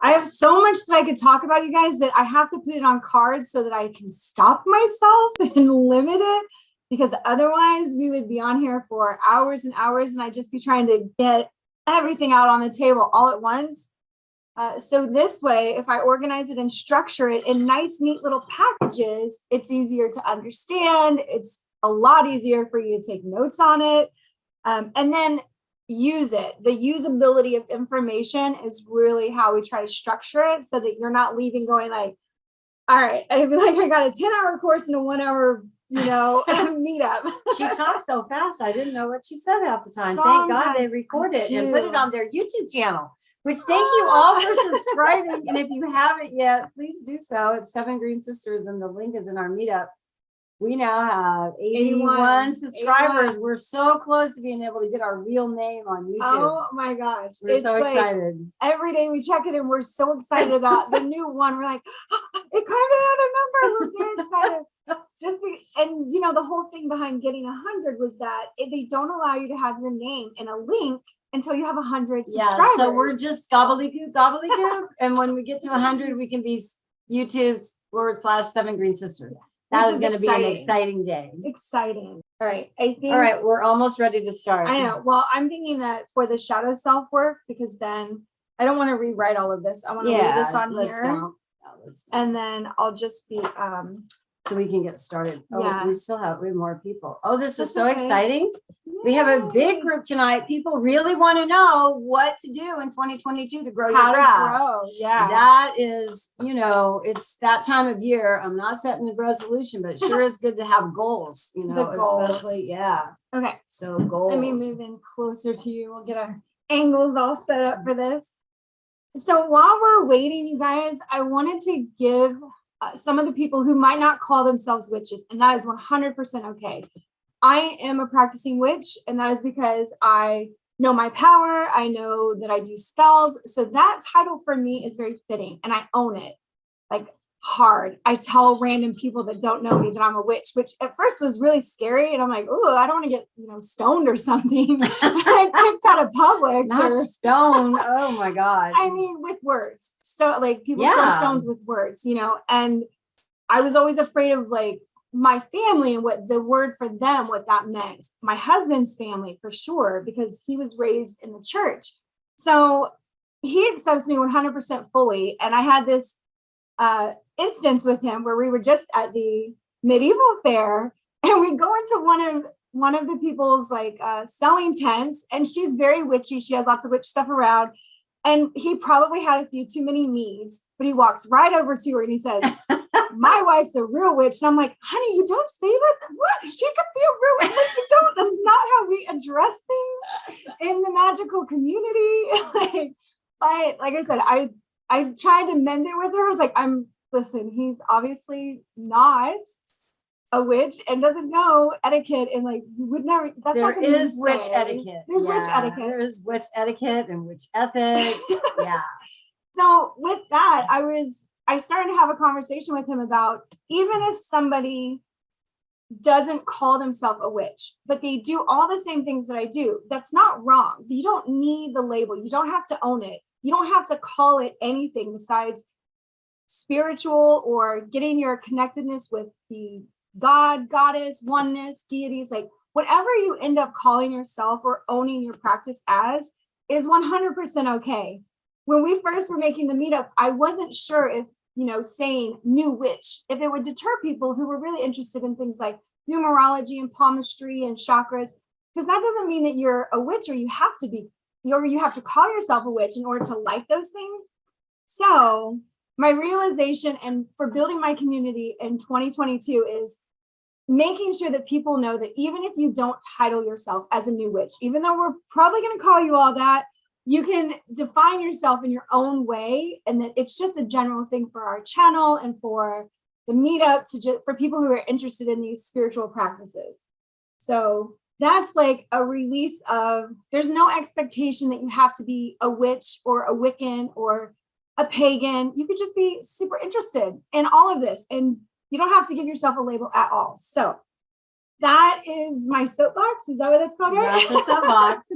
I have so much that I could talk about, you guys, that I have to put it on cards so that I can stop myself and limit it, because otherwise we would be on here for hours and hours and I'd just be trying to get everything out on the table all at once. So this way, if I organize it and structure it in nice, neat little packages, it's easier to understand. It's a lot easier for you to take notes on it. And then use it. The usability of information is really how we try to structure it so that you're not leaving going like, all right, I feel like I got a 10-hour course in a 1-hour, meetup. She talks so fast. I didn't know what she said half the time. Thank God they record it and put it on their YouTube channel, which thank you all for subscribing. And if you haven't yet, please do so. It's 7 Green Sisters and the link is in our Meetup. We now have 81 subscribers. 81. We're so close to being able to get our real name on YouTube. Oh my gogosh. We're so excited. Every day we check it and we're so excited about the new one. We're like, oh, it climbed another number. We're very excited. The whole thing behind getting 100 was that they don't allow you to have your name in a link until you have 100 subscribers. Yeah, so we're just gobbledygook. And when we get to 100, we can be YouTube/7 Green Sisters. That is going to be an exciting day. Exciting. All right. All right. We're almost ready to start. I know. Well, I'm thinking that for the shadow self work, because then I don't want to rewrite all of this. I want to leave this on here. And then I'll just be, so we can get started. Oh, yeah. We have more people. Oh, this is so exciting. Yay. We have a big group tonight. People really want to know what to do in 2022 to grow your craft. Yeah. That is, it's that time of year. I'm not setting a resolution, but it sure is good to have goals, especially, yeah. Okay. So goals. Let me move in closer to you. We'll get our angles all set up for this. So while we're waiting, you guys, I wanted to give some of the people who might not call themselves witches, and that is 100% okay. I am a practicing witch, and that is because I know my power. I know that I do spells. So that title for me is very fitting, and I own it like hard. I tell random people that don't know me that I'm a witch, which at first was really scary. And I'm like, oh, I don't want to get, stoned or something. I kicked out of public. Not stoned. Oh my God. I mean, with words. So like people throw stones with words, and I was always afraid of like my family and what the word for them, what that meant. My husband's family for sure, because he was raised in the church. So he accepts me 100% fully. And I had this instance with him where we were just at the medieval fair, and we go into one of the people's like selling tents, and she's very witchy. She has lots of witch stuff around, and he probably had a few too many meads, but he walks right over to her and he says, my wife's a real witch. And I'm like, honey, you don't say that. What? She could be a real witch. You don't. That's not how we address things in the magical community. Like I said, I tried to mend it with her. I was like, listen, he's obviously not a witch and doesn't know etiquette, and like you would never. That's there is witch etiquette. There's witch etiquette. There's witch etiquette and witch ethics. Yeah. So with that, I started to have a conversation with him about, even if somebody doesn't call themselves a witch, but they do all the same things that I do, that's not wrong. You don't need the label. You don't have to own it. You don't have to call it anything besides spiritual or getting your connectedness with the God, goddess, oneness, deities, like whatever you end up calling yourself or owning your practice as is 100% okay. When we first were making the meetup, I wasn't sure if, saying new witch, if it would deter people who were really interested in things like numerology and palmistry and chakras, because that doesn't mean that you're a witch or you have to call yourself a witch in order to like those things. So my realization and for building my community in 2022 is making sure that people know that even if you don't title yourself as a new witch, even though we're probably going to call you all that, you can define yourself in your own way, and that it's just a general thing for our channel and for the meetup for people who are interested in these spiritual practices. So that's like a release of, there's no expectation that you have to be a witch or a Wiccan or a pagan. You could just be super interested in all of this, and you don't have to give yourself a label at all. So that is my soapbox. Is that what that's called, right? That's a soapbox.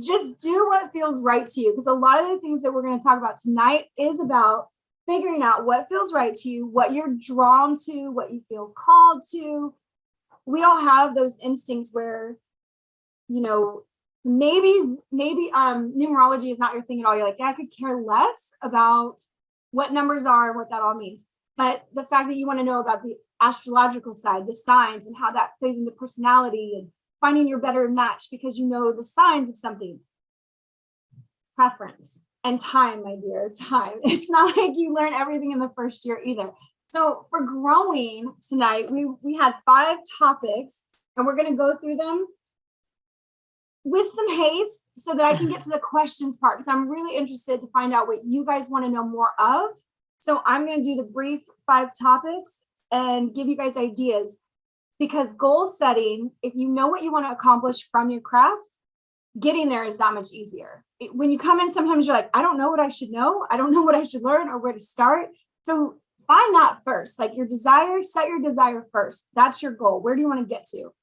just do what feels right to you. Because a lot of the things that we're going to talk about tonight is about figuring out what feels right to you, what you're drawn to, what you feel called to. We all have those instincts where, you know, maybe numerology is not your thing at all. You're like, yeah, I could care less about what numbers are and what that all means. But the fact that you want to know about the astrological side, the signs, and how that plays into personality and finding your better match because you know the signs of something. Preference and time, my dear, time. It's not like you learn everything in the first year either. So for growing tonight, we had 5 topics, and we're going to go through them with some haste so that I can get to the questions part, because I'm really interested to find out what you guys want to know more of. So I'm going to do the brief 5 topics and give you guys ideas, because goal setting, if you know what you want to accomplish from your craft, getting there is that much easier. When you come in, sometimes you're like, I don't know what I should know. I don't know what I should learn or where to start. So find that first, like your desire, set your desire first. That's your goal. Where do you want to get to?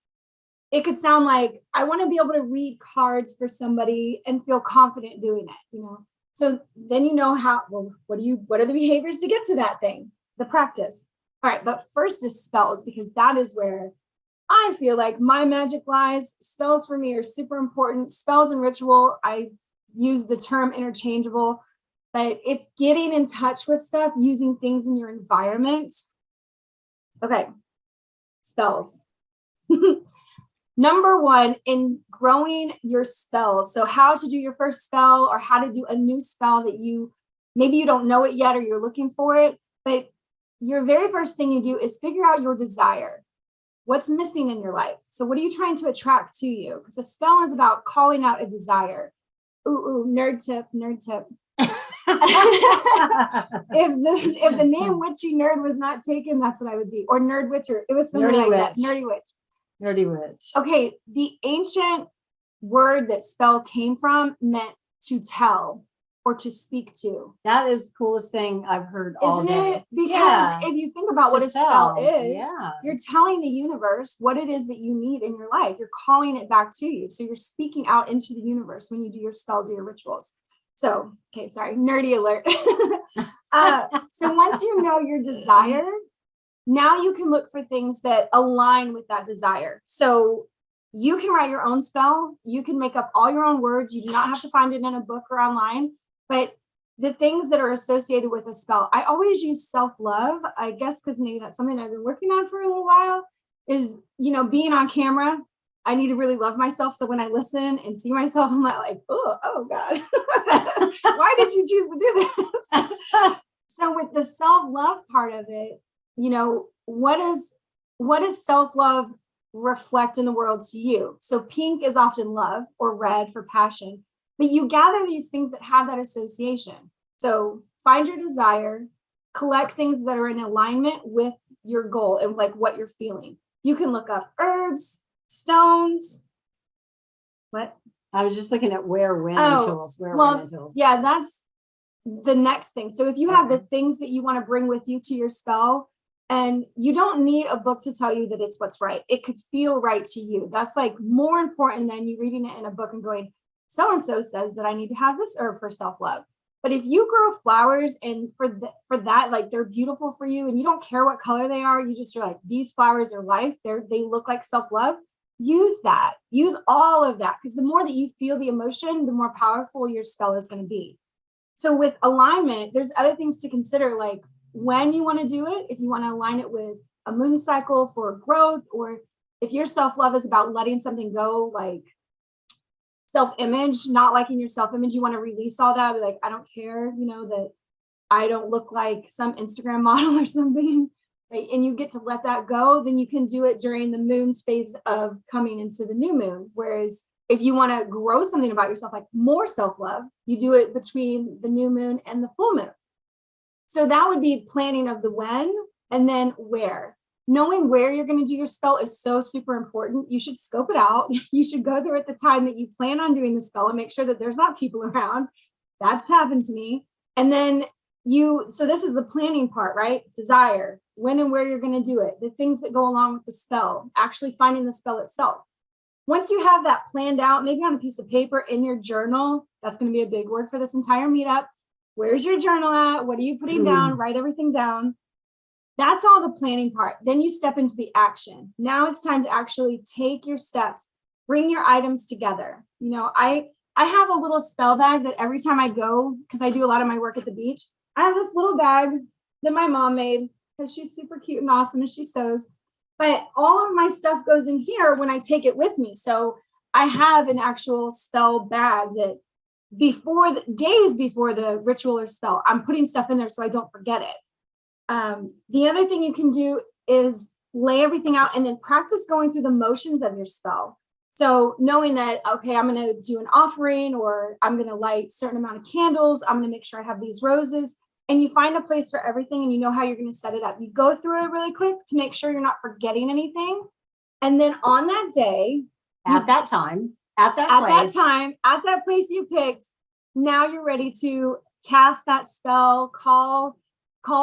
It could sound like, I want to be able to read cards for somebody and feel confident doing it, you know? So then you know how, well, what are the behaviors to get to that thing? The practice. All right, but first is spells, because that is where I feel like my magic lies. Spells for me are super important. Spells and ritual, I use the term interchangeable, but it's getting in touch with stuff using things in your environment. Okay, spells. Number 1 in growing your spells. So how to do your first spell, or how to do a new spell that maybe you don't know it yet, or you're looking for it, but your very first thing you do is figure out your desire. What's missing in your life? So what are you trying to attract to you? Because a spell is about calling out a desire. Ooh, nerd tip. if the name witchy nerd was not taken, that's what I would be. Or nerd witcher. It was something like that. Nerdy witch. Nerdy witch. Okay, the ancient word that spell came from meant to tell or to speak to. That is the coolest thing I've heard all day. Isn't it? Because if you think about what a spell is, yeah, you're telling the universe what it is that you need in your life. You're calling it back to you. So you're speaking out into the universe when you do your spells or your rituals. So, okay, sorry, nerdy alert. So once you know your desire, now you can look for things that align with that desire. So you can write your own spell. You can make up all your own words. You do not have to find it in a book or online. But the things that are associated with a spell, I always use self-love, I guess, because maybe that's something I've been working on for a little while, is, you know, being on camera. I need to really love myself. So when I listen and see myself, I'm not like, oh God, why did you choose to do this? So with the self-love part of it, you know, what does self-love reflect in the world to you? So pink is often love, or red for passion. But you gather these things that have that association. So find your desire, collect things that are in alignment with your goal and like what you're feeling. You can look up herbs, stones. What? I was just looking at when and tools. Yeah, that's the next thing. So if you have the things that you want to bring with you to your spell, and you don't need a book to tell you that it's what's right. It could feel right to you. That's like more important than you reading it in a book and going, so-and-so says that I need to have this herb for self-love. But if you grow flowers and for that, like they're beautiful for you and you don't care what color they are, you just are like, these flowers are life. They look like self-love. Use that. Use all of that. Because the more that you feel the emotion, the more powerful your spell is going to be. So with alignment, there's other things to consider, like when you want to do it, if you want to align it with a moon cycle for growth, or if your self-love is about letting something go, like self-image, not liking your self-image, you want to release all that, be like, I don't care, you know, that I don't look like some Instagram model or something, right? And you get to let that go, then you can do it during the moon's phase of coming into the new moon. Whereas if you want to grow something about yourself, like more self-love, you do it between the new moon and the full moon. So that would be planning of the when and then where. Knowing where you're going to do your spell is so super important. You should scope it out. You should go there at the time that you plan on doing the spell and make sure that there's not people around. That's happened to me. And then so this is the planning part, right? Desire, when and where you're going to do it, the things that go along with the spell, actually finding the spell itself. once you have that planned out, maybe on a piece of paper in your journal, that's going to be a big word for this entire meetup. Where's your journal at? What are you putting down? Write everything down. That's all the planning part. Then you step into the action. Now it's time to actually take your steps, bring your items together. You know, I have a little spell bag that every time I go, because I do a lot of my work at the beach, I have this little bag that my mom made because she's super cute and awesome and she sews. But all of my stuff goes in here when I take it with me. So I have an actual spell bag that days before the ritual or spell, I'm putting stuff in there so I don't forget it. The other thing you can do is lay everything out and then practice going through the motions of your spell. So knowing that, okay, I'm going to do an offering, or I'm going to light a certain amount of candles. I'm going to make sure I have these roses, and you find a place for everything and you know how you're going to set it up. You go through it really quick to make sure you're not forgetting anything. And then on that day, at that place you picked, now you're ready to cast that spell, call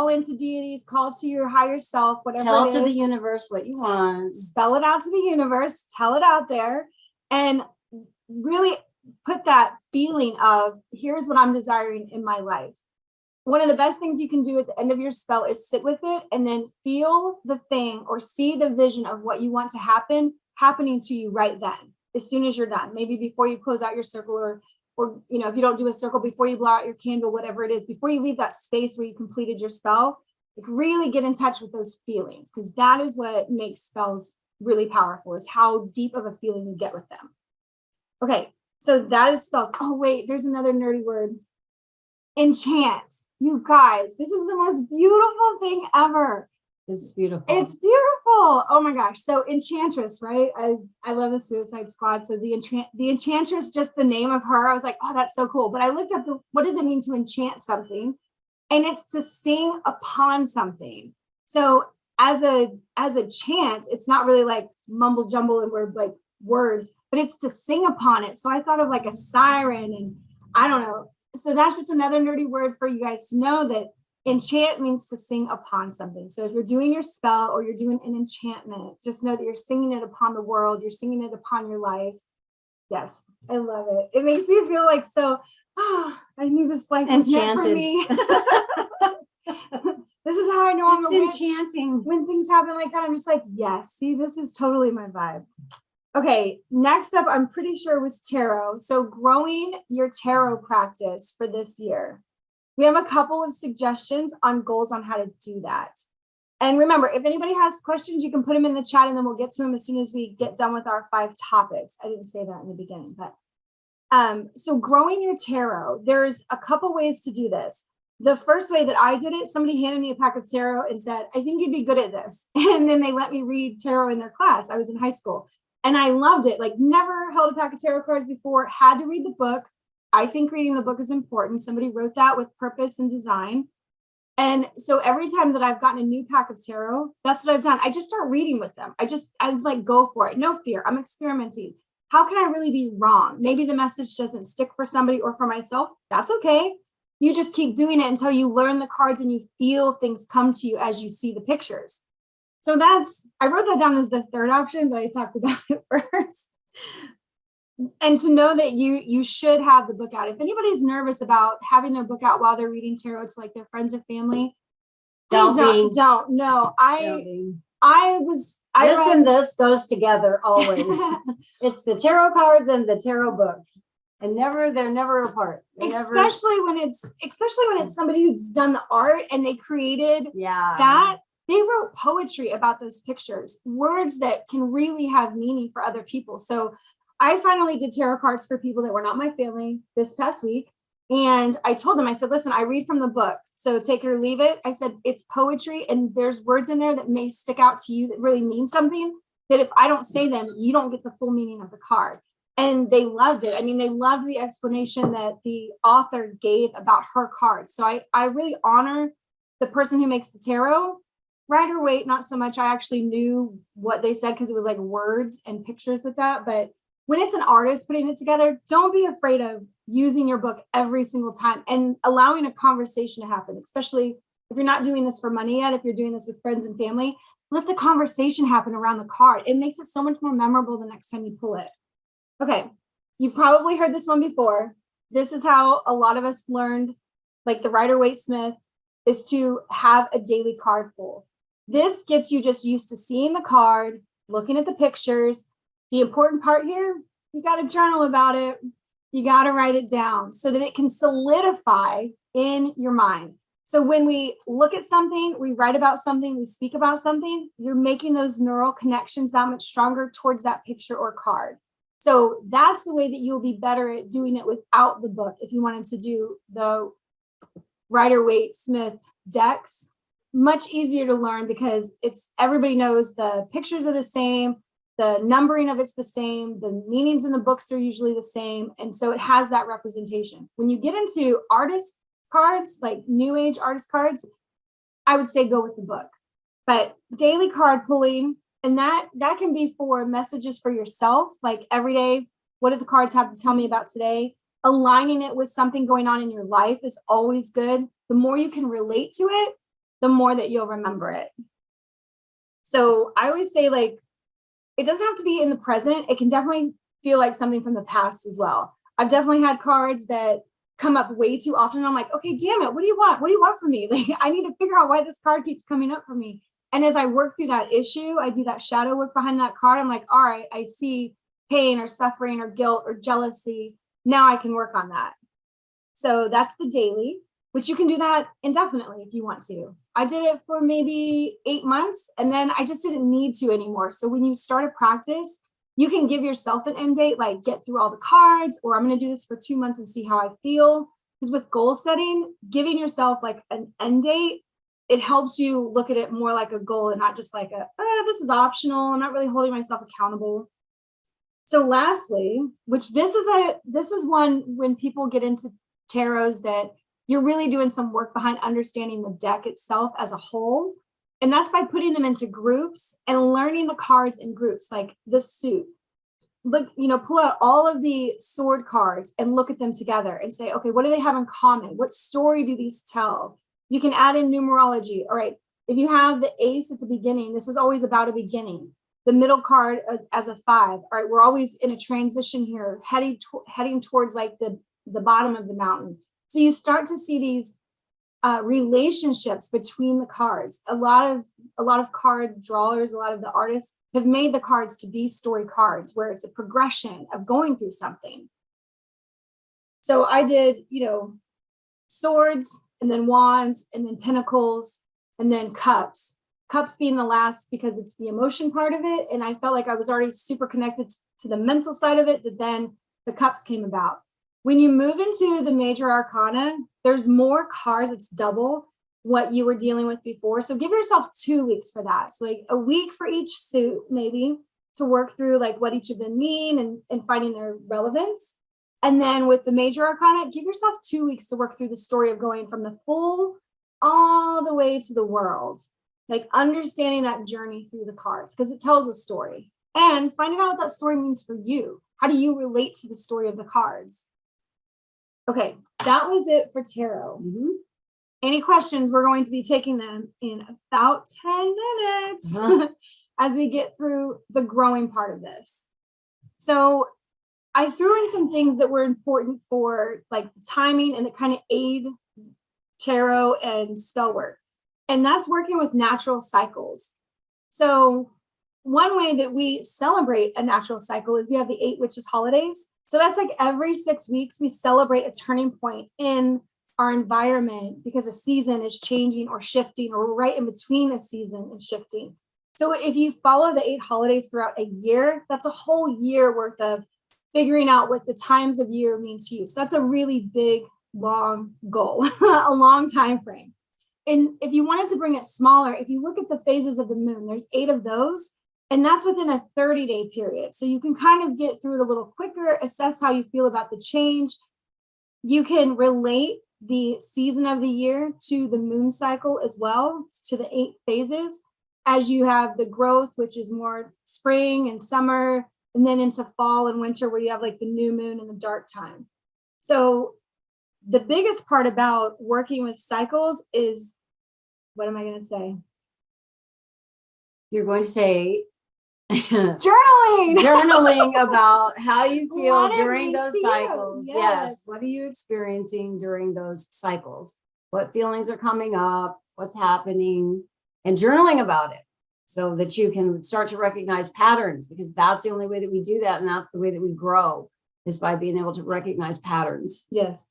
into deities, call to your higher self, whatever tell it is. To the universe what you want. Spell it out to the universe, tell it out there, and really put that feeling of, here's what I'm desiring in my life. One of the best things you can do at the end of your spell is sit with it and then feel the thing or see the vision of what you want to happen happening to you right then, as soon as you're done. Maybe before you close out your circle, or you know, if you don't do a circle, before you blow out your candle, whatever it is, before you leave that space where you completed your spell, like really get in touch with those feelings, because that is what makes spells really powerful, is how deep of a feeling you get with them. Okay, so that is spells. Oh wait, there's another nerdy word. Enchant. You guys, this is the most beautiful thing ever. It's beautiful. It's beautiful. Oh my gosh. So Enchantress, right? I love the Suicide Squad. So the Enchantress, just the name of her, I was like, oh, that's so cool. But I looked up what does it mean to enchant something? And it's to sing upon something. So as a chant, it's not really like mumble jumble and words, but it's to sing upon it. So I thought of like a siren, and I don't know. So that's just another nerdy word for you guys to know, that enchant means to sing upon something. So if you're doing your spell or you're doing an enchantment, just know that you're singing it upon the world. You're singing it upon your life. Yes, I love it. It makes me feel like I knew this life was meant for me. This is how I know I'm a witch. Enchanting. When things happen like that, I'm just like, yes, see, this is totally my vibe. Okay, next up, I'm pretty sure was tarot. So growing your tarot practice for this year. We have a couple of suggestions on goals on how to do that. And remember, if anybody has questions, you can put them in the chat and then we'll get to them as soon as we get done with our 5 topics. I didn't say that in the beginning, but so growing your tarot, there's a couple ways to do this. The first way that I did it, somebody handed me a pack of tarot and said, I think you'd be good at this. And then they let me read tarot in their class. I was in high school and I loved it. Like, never held a pack of tarot cards before, had to read the book. I think reading the book is important. Somebody wrote that with purpose and design. And so every time that I've gotten a new pack of tarot, that's what I've done. I just start reading with them. I like go for it. No fear. I'm experimenting. How can I really be wrong? Maybe the message doesn't stick for somebody or for myself. That's okay. You just keep doing it until you learn the cards and you feel things come to you as you see the pictures. So I wrote that down as the third option, but I talked about it first. And to know that you should have the book out. If anybody's nervous about having their book out while they're reading tarot to like their friends or family, don't. No, this goes together always. It's the tarot cards and the tarot book, and they're never apart. Especially when it's somebody who's done the art and they created that. They wrote poetry about those pictures, words that can really have meaning for other people. So I finally did tarot cards for people that were not my family this past week. And I told them, I said, listen, I read from the book, so take it or leave it. I said, it's poetry and there's words in there that may stick out to you that really mean something, that if I don't say them, you don't get the full meaning of the card. And they loved it. I mean, they loved the explanation that the author gave about her cards. So I really honor the person who makes the tarot. Rider Waite, not so much. I actually knew what they said because it was like words and pictures with that. But when it's an artist putting it together, don't be afraid of using your book every single time and allowing a conversation to happen, especially if you're not doing this for money yet, if you're doing this with friends and family, let the conversation happen around the card. It makes it so much more memorable the next time you pull it. Okay, you've probably heard this one before. This is how a lot of us learned, like the Rider-Waite-Smith, is to have a daily card pull. This gets you just used to seeing the card, looking at the pictures. The important part here, you got to journal about it. You got to write it down so that it can solidify in your mind. So when we look at something, we write about something, we speak about something, you're making those neural connections that much stronger towards that picture or card. So that's the way that you'll be better at doing it without the book. If you wanted to do the Rider-Waite-Smith decks, much easier to learn because everybody knows the pictures are the same, the numbering of it's the same, the meanings in the books are usually the same. And so it has that representation. When you get into artist cards, like new age artist cards, I would say go with the book. But daily card pulling, and that can be for messages for yourself, like every day, what do the cards have to tell me about today? Aligning it with something going on in your life is always good. The more you can relate to it, the more that you'll remember it. So I always say, like, it doesn't have to be in the present. It can definitely feel like something from the past as well. I've definitely had cards that come up way too often. I'm like, okay, damn it. What do you want? What do you want from me? Like, I need to figure out why this card keeps coming up for me. And as I work through that issue, I do that shadow work behind that card. I'm like, all right, I see pain or suffering or guilt or jealousy. Now I can work on that. So that's the daily, which you can do that indefinitely if you want to. I did it for maybe 8 months and then I just didn't need to anymore. So when you start a practice, you can give yourself an end date, like get through all the cards, or I'm going to do this for 2 months and see how I feel. Because with goal setting, giving yourself like an end date, it helps you look at it more like a goal and not just like this is optional. I'm not really holding myself accountable. So lastly, which this is one when people get into tarots that you're really doing some work behind understanding the deck itself as a whole. And that's by putting them into groups and learning the cards in groups, like the suit. Look, pull out all of the sword cards and look at them together and say, okay, what do they have in common? What story do these tell? You can add in numerology. All right, if you have the ace at the beginning, this is always about a beginning. The middle card as a 5. All right, we're always in a transition here, heading towards like the bottom of the mountain. So you start to see these relationships between the cards. A lot of card drawers, a lot of the artists have made the cards to be story cards where it's a progression of going through something. So I did, swords and then wands and then pentacles and then cups. Cups being the last because it's the emotion part of it. And I felt like I was already super connected to the mental side of it, that then the cups came about. When you move into the major arcana, there's more cards. It's double what you were dealing with before. So give yourself 2 weeks for that. So like a week for each suit, maybe, to work through like what each of them mean and finding their relevance. And then with the major arcana, give yourself 2 weeks to work through the story of going from the full all the way to the world, like understanding that journey through the cards, because it tells a story, and finding out what that story means for you. How do you relate to the story of the cards? Okay, that was it for tarot. Mm-hmm. Any questions? We're going to be taking them in about 10 minutes as we get through the growing part of this. So I threw in some things that were important for like the timing and that kind of aid tarot and spell work. And that's working with natural cycles. So one way that we celebrate a natural cycle is we have the 8 witches holidays. So that's like every 6 weeks, we celebrate a turning point in our environment because a season is changing or shifting, or we're right in between a season and shifting. So if you follow the 8 holidays throughout a year, that's a whole year worth of figuring out what the times of year mean to you. So that's a really big, long goal, a long time frame. And if you wanted to bring it smaller, if you look at the phases of the moon, there's 8 of those. And that's within a 30-day period. So you can kind of get through it a little quicker, assess how you feel about the change. You can relate the season of the year to the moon cycle as well, to the 8 phases, as you have the growth, which is more spring and summer, and then into fall and winter, where you have like the new moon and the dark time. So the biggest part about working with cycles is What am I going to say? You're going to say Journaling. Journaling about how you feel What it during means those to you. cycles. Yes. Yes. What are you experiencing during those cycles? What feelings are coming up? What's happening? And journaling about it so that you can start to recognize patterns, because that's the only way that we do that. And that's the way that we grow, is by being able to recognize patterns. Yes.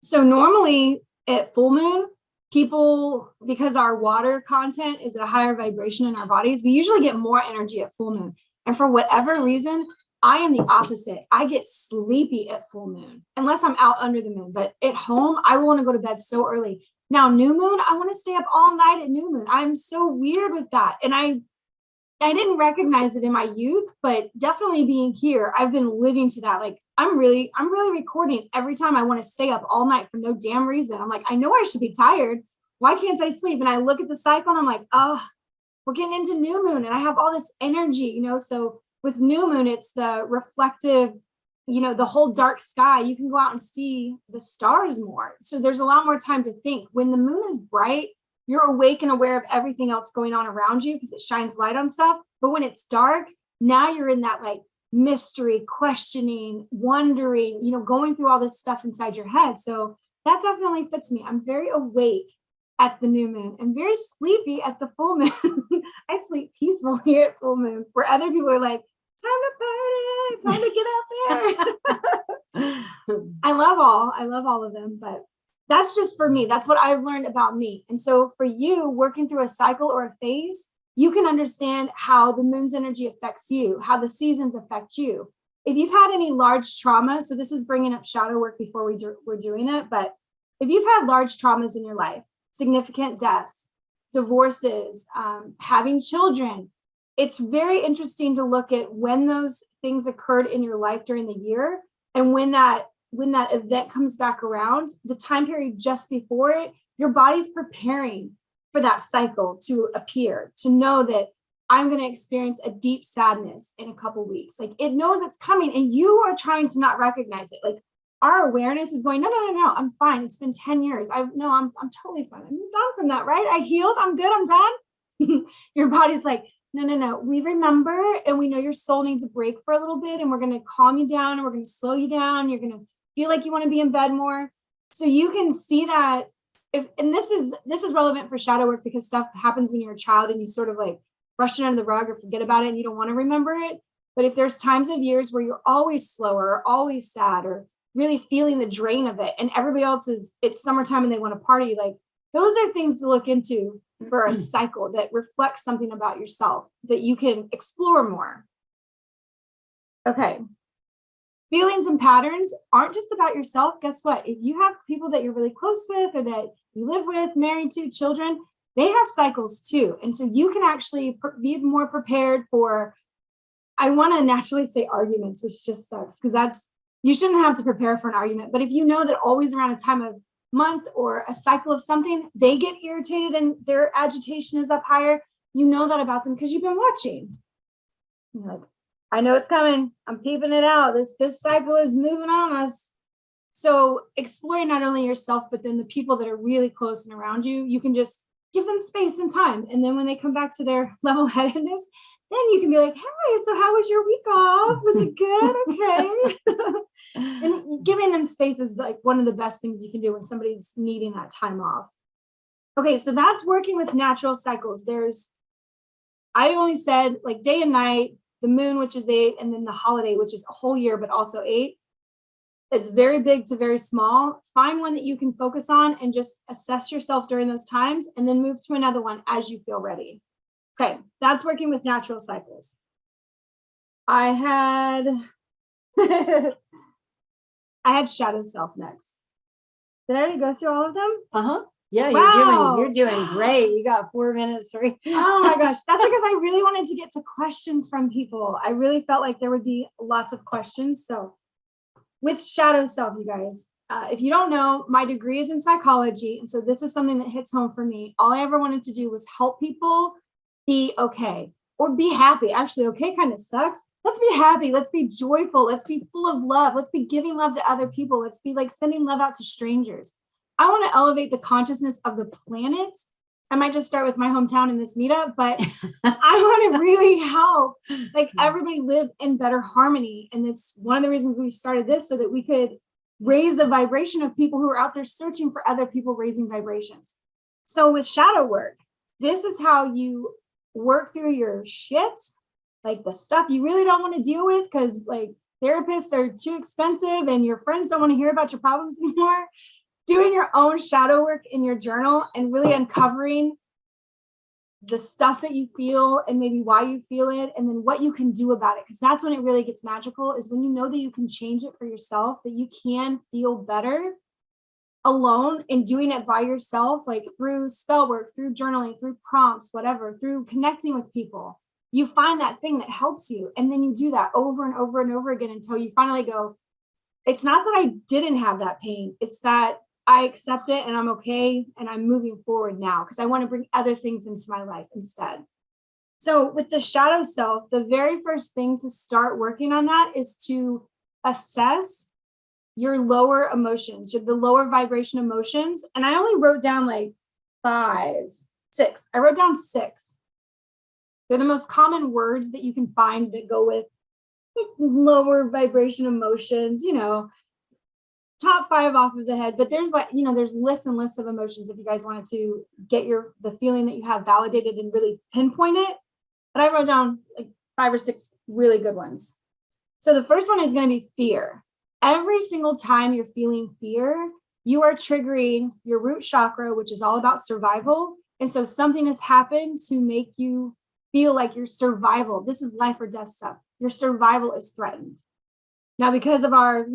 So normally at full moon, people, because our water content is at a higher vibration in our bodies, we usually get more energy at full moon. And for whatever reason, I am the opposite. I get sleepy at full moon, unless I'm out under the moon. But at home, I want to go to bed so early. Now, new moon, I want to stay up all night at new moon. I'm so weird with that. And I didn't recognize it in my youth, but definitely being here, I've been living to that. Like I'm really recording every time I want to stay up all night for no damn reason. I'm like, I know I should be tired. Why can't I sleep? And I look at the cycle and I'm like, oh, we're getting into new moon and I have all this energy, So with new moon, it's the reflective, the whole dark sky. You can go out and see the stars more. So there's a lot more time to think. When the moon is bright, you're awake and aware of everything else going on around you because it shines light on stuff. But when it's dark, now you're in that like mystery, questioning, wondering, going through all this stuff inside your head. So that definitely fits me. I'm very awake at the new moon and very sleepy at the full moon. I sleep peacefully at full moon, where other people are like, time to party, time to get out there. I love all of them, but that's just for me. That's what I've learned about me. And so for you, working through a cycle or a phase, you can understand how the moon's energy affects you, how the seasons affect you. If you've had any large trauma, so this is bringing up shadow work before we're doing it, but if you've had large traumas in your life, significant deaths, divorces, having children, it's very interesting to look at when those things occurred in your life during the year, and when that event comes back around, the time period just before it, your body's preparing for that cycle to appear, to know that I'm going to experience a deep sadness in a couple of weeks. Like it knows it's coming and you are trying to not recognize it. Like our awareness is going, no, I'm fine. It's been 10 years. I'm totally fine. I moved on from that, right? I healed. I'm good. I'm done. Your body's like, no. We remember, and we know your soul needs a break for a little bit, and we're going to calm you down, and we're going to slow you down. You're going to feel like you want to be in bed more. So you can see that and this is relevant for shadow work, because stuff happens when you're a child and you sort of like brush it under the rug or forget about it and you don't want to remember it. But if there's times of years where you're always slower, or always sad, or really feeling the drain of it, and everybody else it's summertime and they want to party, like those are things to look into for a cycle that reflects something about yourself that you can explore more. Okay. Feelings and patterns aren't just about yourself. Guess what? If you have people that you're really close with, or that you live with, married to, children, they have cycles too. And so you can actually be more prepared for, I want to naturally say arguments, which just sucks, because you shouldn't have to prepare for an argument. But if you know that always around a time of month or a cycle of something, they get irritated and their agitation is up higher, you know that about them because you've been watching. You're like, I know it's coming. I'm peeping it out. This cycle is moving on us. So exploring not only yourself, but then the people that are really close and around you, you can just give them space and time. And then when they come back to their level-headedness, then you can be like, hey, so how was your week off? Was it good? Okay. And giving them space is like one of the best things you can do when somebody's needing that time off. Okay, so that's working with natural cycles. I only said like day and night, the moon, which is 8, and then the holiday, which is a whole year, but also 8. It's very big to very small. Find one that you can focus on and just assess yourself during those times, and then move to another one as you feel ready. Okay, that's working with natural cycles. I had shadow self next. Did I already go through all of them? Uh-huh. Yeah, wow. You're doing great. You got 4 minutes. Oh my gosh. That's because I really wanted to get to questions from people. I really felt like there would be lots of questions. So with shadow self, you guys, if you don't know, my degree is in psychology. And so this is something that hits home for me. All I ever wanted to do was help people be okay, or be happy. Actually, okay kind of sucks. Let's be happy. Let's be joyful. Let's be full of love. Let's be giving love to other people. Let's be like sending love out to strangers. I want to elevate the consciousness of the planet I might just start with my hometown in this meetup, but I want to really help like everybody live in better harmony. And it's one of the reasons we started this, so that we could raise the vibration of people who are out there searching for other people raising vibrations. So with shadow work, this is how you work through your shit, like the stuff you really don't want to deal with because like therapists are too expensive and your friends don't want to hear about your problems anymore. Doing your own shadow work in your journal and really uncovering the stuff that you feel and maybe why you feel it and then what you can do about it. Because that's when it really gets magical, is when you know that you can change it for yourself, that you can feel better alone and doing it by yourself, like through spell work, through journaling, through prompts, whatever, through connecting with people. You find that thing that helps you. And then you do that over and over and over again until you finally go, it's not that I didn't have that pain. It's that I accept it and I'm okay and I'm moving forward now because I want to bring other things into my life instead. So with the shadow self, the very first thing to start working on that is to assess your lower emotions, the lower vibration emotions. And I only wrote down like 6. I wrote down 6. They're the most common words that you can find that go with lower vibration emotions, top 5 off of the head, but there's like, there's lists and lists of emotions if you guys wanted to get the feeling that you have validated and really pinpoint it. But I wrote down like 5 or 6 really good ones. So the first one is going to be fear. Every single time you're feeling fear, you are triggering your root chakra, which is all about survival. And so something has happened to make you feel like your survival, this is life or death stuff, your survival is threatened. Now, because of our,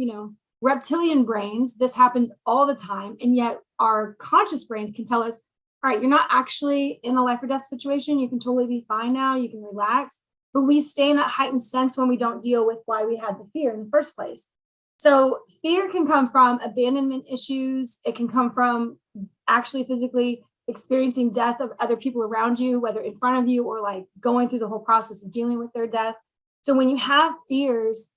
reptilian brains, this happens all the time. And yet our conscious brains can tell us, all right, you're not actually in a life or death situation. You can totally be fine now. You can relax. But we stay in that heightened sense when we don't deal with why we had the fear in the first place. So fear can come from abandonment issues. It can come from actually physically experiencing death of other people around you, whether in front of you or like going through the whole process of dealing with their death. So when you have fears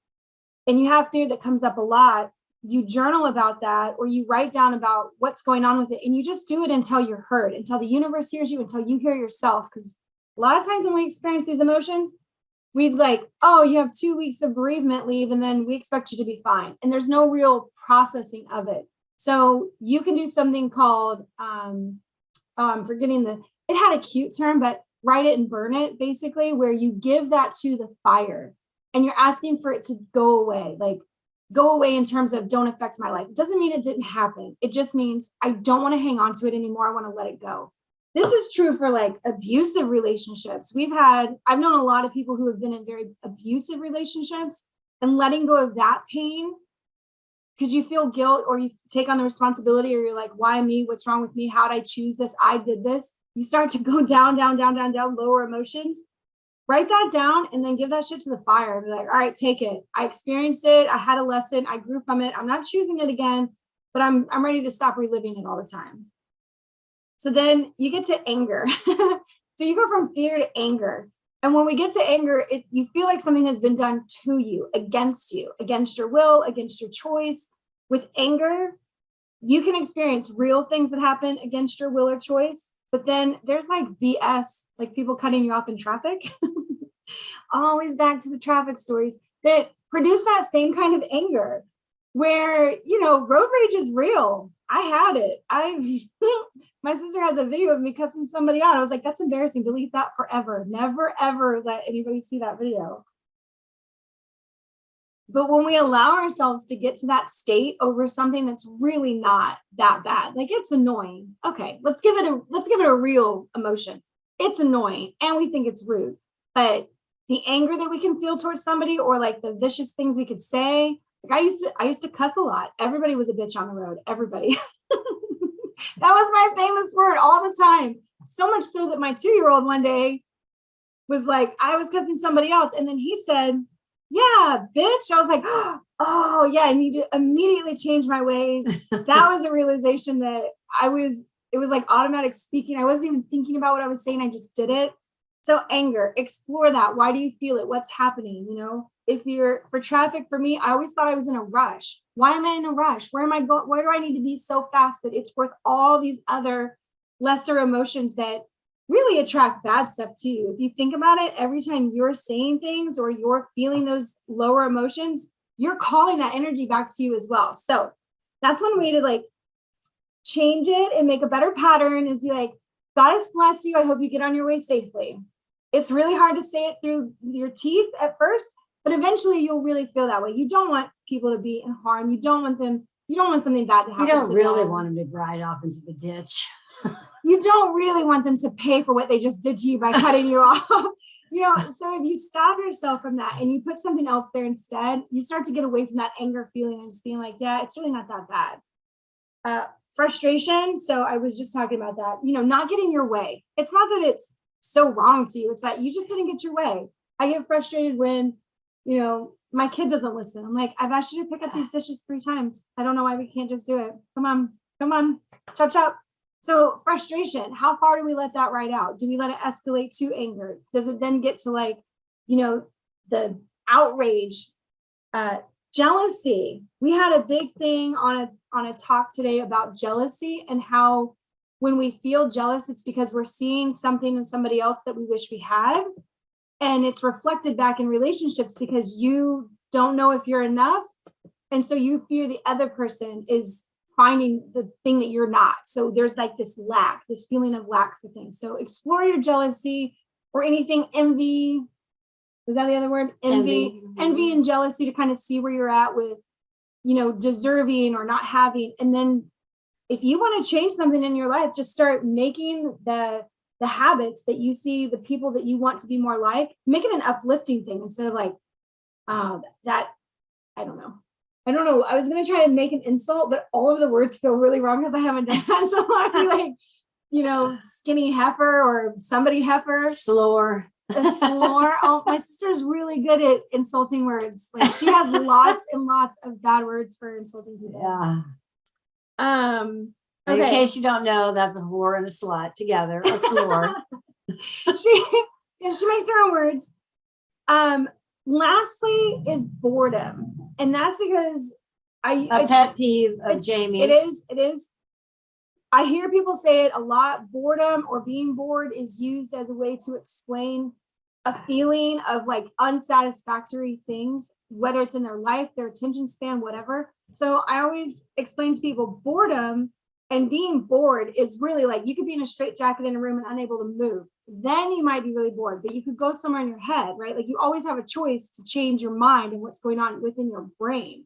and you have fear that comes up a lot, you journal about that or you write down about what's going on with it. And you just do it until you're heard, until the universe hears you, until you hear yourself. Because a lot of times when we experience these emotions, we'd like, oh, you have 2 weeks of bereavement leave, and then we expect you to be fine. And there's no real processing of it. So you can do something called, I'm forgetting it had a cute term, but write it and burn it, basically, where you give that to the fire and you're asking for it to go away. Like, go away in terms of don't affect my life. It doesn't mean it didn't happen. It just means I don't want to hang on to it anymore. I want to let it go. This is true for like abusive relationships. I've known a lot of people who have been in very abusive relationships, and letting go of that pain because you feel guilt or you take on the responsibility, or you're like, why me? What's wrong with me? How'd I choose this? I did this. You start to go down, lower emotions. Write that down and then give that shit to the fire. Be like, all right, take it. I experienced it. I had a lesson. I grew from it. I'm not choosing it again, but I'm ready to stop reliving it all the time. So then you get to anger. So you go from fear to anger. And when we get to anger, you feel like something has been done to you, against your will, against your choice. With anger, you can experience real things that happen against your will or choice. But then there's like BS, like people cutting you off in traffic. Always back to the traffic stories that produce that same kind of anger where, road rage is real. I had it. My sister has a video of me cussing somebody out. I was like, that's embarrassing. Delete that forever. Never, ever let anybody see that video. But when we allow ourselves to get to that state over something that's really not that bad, like it's annoying. Okay, let's give it a real emotion. It's annoying and we think it's rude. But the anger that we can feel towards somebody, or like the vicious things we could say, like I used to cuss a lot. Everybody was a bitch on the road. Everybody. That was my famous word all the time. So much so that my 2-year-old one day was like, I was cussing somebody else. And then he said, yeah, bitch. I was like, oh yeah, I need to immediately change my ways. That was a realization that it was like automatic speaking. I wasn't even thinking about what I was saying. I just did it. So anger, explore that. Why do you feel it? What's happening? If you're for traffic, for me, I always thought I was in a rush. Why am I in a rush? Where am I going? Where do I need to be so fast that it's worth all these other lesser emotions that really attract bad stuff to you. If you think about it, every time you're saying things or you're feeling those lower emotions, you're calling that energy back to you as well. So that's one way to like change it and make a better pattern is be like, God has blessed you. I hope you get on your way safely. It's really hard to say it through your teeth at first, but eventually you'll really feel that way. You don't want people to be in harm. You don't want something bad to happen. You don't really them. want them to ride off into the ditch. You don't really want them to pay for what they just did to you by cutting you off. So if you stop yourself from that and you put something else there instead, you start to get away from that anger feeling and just being like, yeah, it's really not that bad. Frustration. So I was just talking about that, not getting your way. It's not that it's so wrong to you. It's that you just didn't get your way. I get frustrated when, my kid doesn't listen. I'm like, I've asked you to pick up these dishes 3 times. I don't know why we can't just do it. Come on, chop, chop. So frustration, how far do we let that ride out? Do we let it escalate to anger? Does it then get to like, the outrage, jealousy? We had a big thing on a talk today about jealousy and how when we feel jealous, it's because we're seeing something in somebody else that we wish we had. And it's reflected back in relationships because you don't know if you're enough. And so you fear the other person is finding the thing that you're not. So there's like this feeling of lack for things. So explore your jealousy or anything, envy. Is that the other word? Envy and jealousy to kind of see where you're at with, deserving or not having. And then if you want to change something in your life, just start making the habits that you see, the people that you want to be more like, make it an uplifting thing instead of like, that, I don't know. I was going to try to make an insult, but all of the words feel really wrong because I haven't done that. So I'd be like, skinny heifer or somebody heifer. Slore. A slore. Oh, my sister's really good at insulting words. Like she has lots and lots of bad words for insulting people. Yeah. Okay. In case you don't know, that's a whore and a slut together. A slore. She makes her own words. Lastly is boredom. And that's because a pet peeve of Jamie's. It is. I hear people say it a lot. Boredom or being bored is used as a way to explain a feeling of like unsatisfactory things, whether it's in their life, their attention span, whatever. So I always explain to people boredom and being bored is really like you could be in a straitjacket in a room and unable to move. Then you might be really bored, but you could go somewhere in your head, right? Like you always have a choice to change your mind and what's going on within your brain.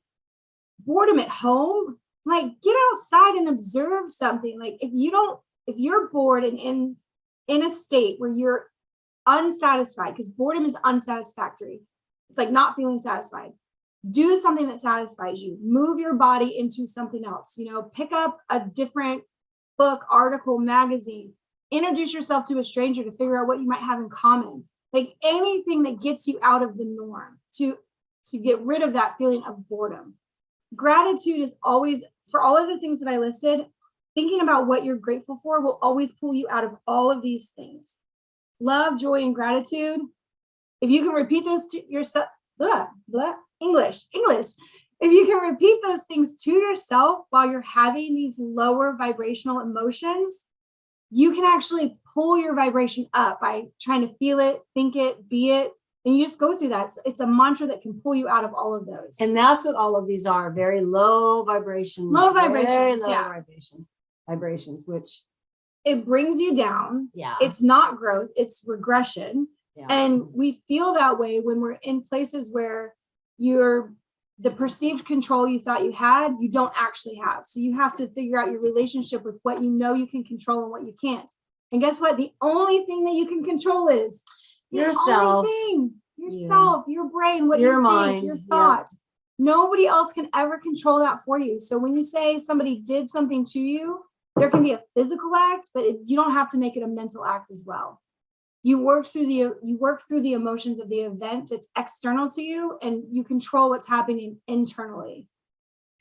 Boredom at home, like get outside and observe something. Like if you're bored and in a state where you're unsatisfied, because boredom is unsatisfactory. It's like not feeling satisfied. Do something that satisfies you. Move your body into something else. Pick up a different book, article, magazine. Introduce yourself to a stranger to figure out what you might have in common. Like anything that gets you out of the norm to get rid of that feeling of boredom. Gratitude is always, for all of the things that I listed, thinking about what you're grateful for will always pull you out of all of these things. Love, joy, and gratitude. If you can repeat those to yourself, English. If you can repeat those things to yourself while you're having these lower vibrational emotions, you can actually pull your vibration up by trying to feel it, think it, be it. And you just go through that. It's a mantra that can pull you out of all of those. And that's what all of these are. Very low vibrations. Vibrations, which it brings you down. Yeah. It's not growth, it's regression. Yeah. And we feel that way when we're in places where the perceived control you thought you had, you don't actually have. So you have to figure out your relationship with what you know you can control and what you can't. And guess what? The only thing that you can control is yourself. Yourself, your brain, what your you mind, think, your thoughts. Yeah. Nobody else can ever control that for you. So when you say somebody did something to you, there can be a physical act, but you don't have to make it a mental act as well. You work through the emotions of the event. It's external to you and you control what's happening internally.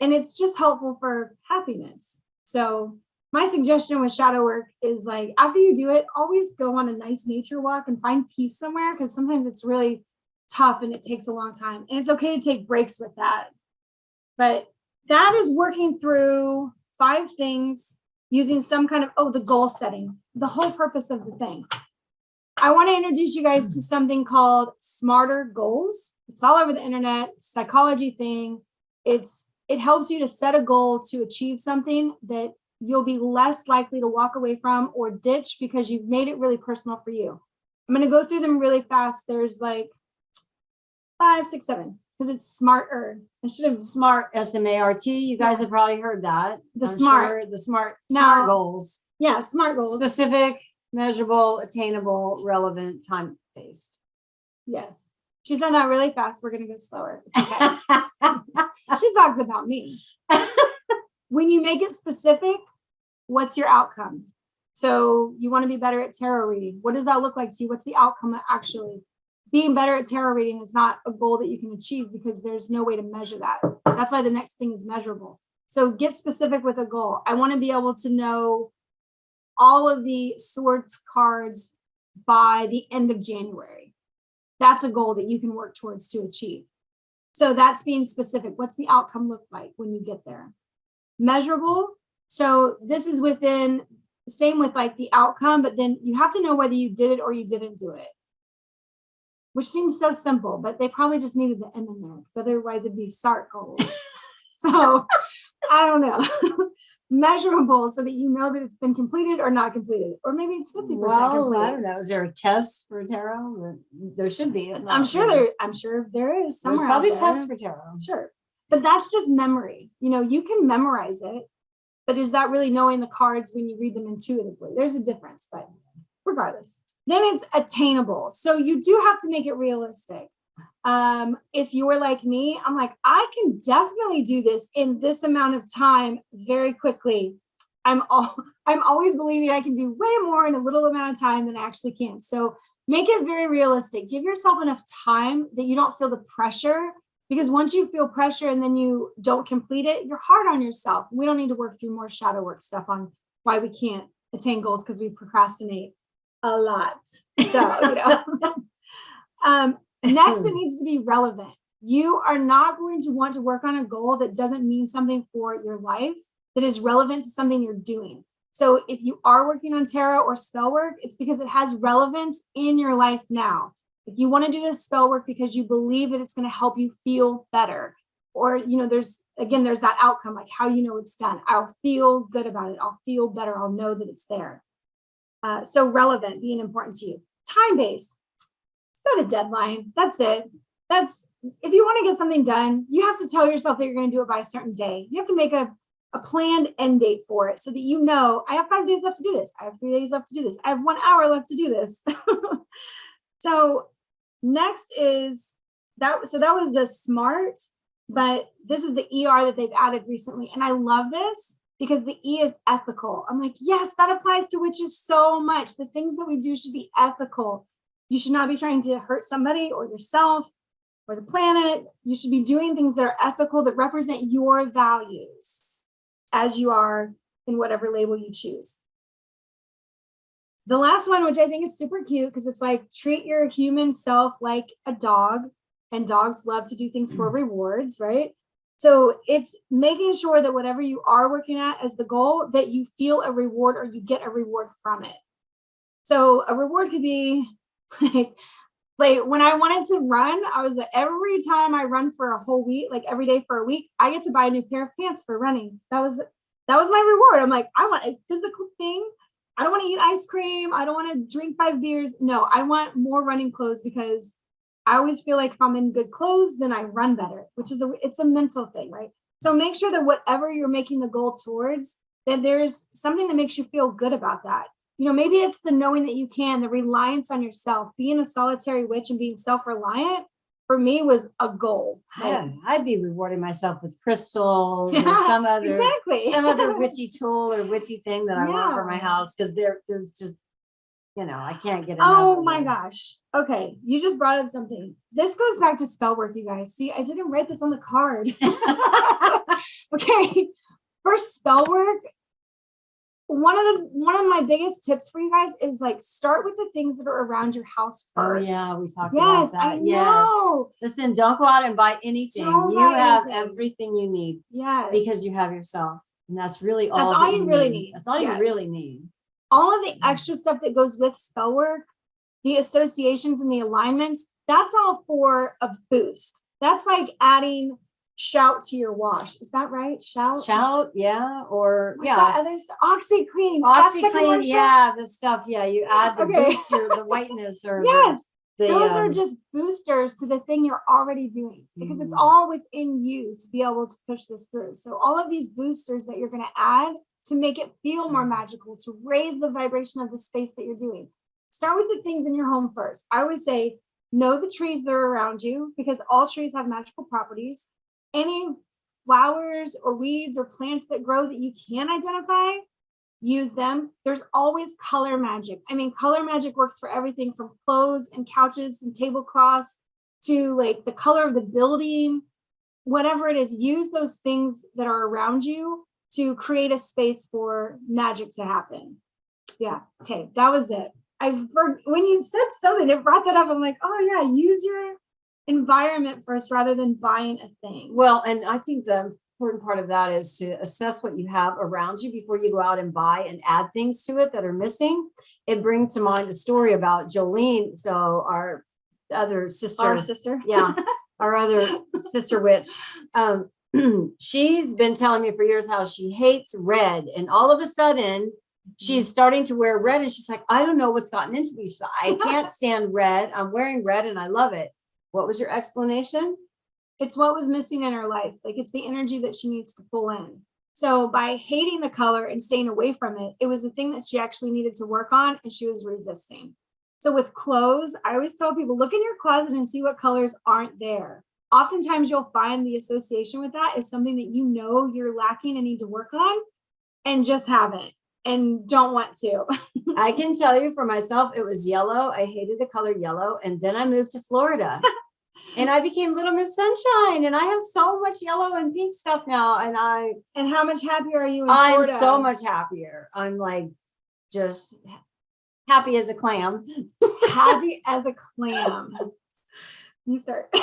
And it's just helpful for happiness. So my suggestion with shadow work is like, after you do it, always go on a nice nature walk and find peace somewhere, because sometimes it's really tough and it takes a long time. And it's okay to take breaks with that. But that is working through 5 things using some kind of, the goal setting, the whole purpose of the thing. I want to introduce you guys to something called smarter goals. It's all over the internet, psychology thing. It helps you to set a goal to achieve something that you'll be less likely to walk away from or ditch because you've made it really personal for you. I'm going to go through them really fast. There's like 5, 6, 7, because it's smarter. I should have SMART, S-M-A-R-T. You guys have probably heard that. The SMART. Sure, the smart goals. Yeah, SMART goals. Specific, measurable, attainable, relevant, time-based. Yes. She said that really fast. We're going to go slower. It's okay. She talks about me. When you make it specific, what's your outcome? So you want to be better at tarot reading. What does that look like to you? What's the outcome actually? Being better at tarot reading is not a goal that you can achieve because there's no way to measure that. That's why the next thing is measurable. So get specific with a goal. I want to be able to know all of the swords cards by the end of January. That's a goal that you can work towards to achieve. So that's being specific. What's the outcome look like when you get there? Measurable. So this is within, same with like the outcome, but then you have to know whether you did it or you didn't do it, which seems so simple, but they probably just needed the M in there because otherwise it'd be SART goals. So I don't know. Measurable so that you know that it's been completed or not completed, or maybe it's 50% Well, complete. I don't know. Is there a test for tarot? There should be. I'm sure there is somewhere. There's probably out there. tests for tarot. Sure. But that's just memory. You know, you can memorize it, but is that really knowing the cards when you read them intuitively? There's a difference, but regardless. Then it's attainable. So you do have to make it realistic. If you were like me, I'm like, I can definitely do this in this amount of time very quickly. I'm always believing I can do way more in a little amount of time than I actually can. So make it very realistic. Give yourself enough time that you don't feel the pressure, because once you feel pressure and then you don't complete it, you're hard on yourself. We don't need to work through more shadow work stuff on why we can't attain goals because we procrastinate a lot. So, you know. Next, it needs to be relevant. You are not going to want to work on a goal that doesn't mean something for your life, that is relevant to something you're doing. So if you are working on tarot or spell work, it's because it has relevance in your life now. If you want to do this spell work because you believe that it's going to help you feel better, or, you know, there's that outcome, like how you know it's done. I'll feel good about it. I'll feel better. I'll know that it's there. So relevant, being important to you. Time-based. Set a deadline. That's it. If you want to get something done, you have to tell yourself that you're going to do it by a certain day. You have to make a planned end date for it so that you know, I have 5 days left to do this. I have 3 days left to do this. I have 1 hour left to do this. So next is that. So that was the SMART, but this is the ER that they've added recently. And I love this because the E is ethical. I'm like, yes, that applies to witches so much. The things that we do should be ethical. You should not be trying to hurt somebody or yourself or the planet. You should be doing things that are ethical, that represent your values as you are in whatever label you choose. The last one, which I think is super cute, because it's like, treat your human self like a dog, and dogs love to do things for rewards, right? So it's making sure that whatever you are working at as the goal, that you feel a reward or you get a reward from it. So a reward could be like when I wanted to run, I was like, every time I run for a whole week, like every day for a week, I get to buy a new pair of pants for running. That was my reward. I'm like, I want a physical thing. I don't want to eat ice cream. I don't want to drink 5 beers. No, I want more running clothes, because I always feel like if I'm in good clothes, then I run better, which is it's a mental thing, right? So make sure that whatever you're making the goal towards, that there's something that makes you feel good about that. You know, maybe it's the knowing that you can, the reliance on yourself. Being a solitary witch and being self-reliant, for me, was a goal. I'd be rewarding myself with crystals or some other witchy tool or witchy thing that I want for my house, because there's just, you know, I can't get enough. Oh my gosh. Okay, you just brought up something. This goes back to spell work, you guys. See, I didn't write this on the card. Okay, for spell work, one of my biggest tips for you guys is like, start with the things that are around your house first. Oh yeah, we talked about that. I know. Listen, don't go out and buy anything. You have everything you need. Yes. Because you have yourself. And that's really all, That's all you really need. That's all you Yes. really need. All of the extra stuff that goes with spell work, the associations and the alignments, that's all for a boost. That's like adding shout to your wash. Is that right? Shout, yeah, or What's that other stuff? OxyClean. OxyClean, yeah, the stuff, yeah, you add the Okay. boost your the whiteness or Yes. the, Those are just boosters to the thing you're already doing because it's all within you to be able to push this through. So all of these boosters that you're going to add to make it feel more magical, to raise the vibration of the space that you're doing. Start with the things in your home first. I always say, know the trees that are around you because all trees have magical properties. Any flowers or weeds or plants that grow that you can identify, use them. There's always color magic. I mean, color magic works for everything from clothes and couches and tablecloths to like the color of the building, whatever it is. Use those things that are around you to create a space for magic to happen. Yeah. Okay. That was it. When you said something, it brought that up. I'm like, oh yeah, use your environment first rather than buying a thing. Well, and I think the important part of that is to assess what you have around you before you go out and buy and add things to it that are missing. It brings to mind a story about Jolene. So our other sister, yeah, our other sister witch. She's been telling me for years how she hates red, and all of a sudden she's starting to wear red, and she's like, I don't know what's gotten into me. She's like, I can't stand red. I'm wearing red and I love it. What was your explanation? It's what was missing in her life. Like it's the energy that she needs to pull in. So by hating the color and staying away from it, it was a thing that she actually needed to work on and she was resisting. So with clothes, I always tell people, look in your closet and see what colors aren't there. Oftentimes you'll find the association with that is something that you know you're lacking and need to work on and just haven't and don't want to. I can tell you for myself, it was yellow. I hated the color yellow. And then I moved to Florida and I became Little Miss Sunshine. And I have so much yellow and pink stuff now. And how much happier are you in Florida? I'm so much happier. I'm like just happy as a clam. Happy as a clam. You start.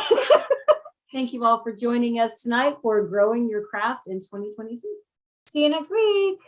Thank you all for joining us tonight for Growing Your Craft in 2022. See you next week.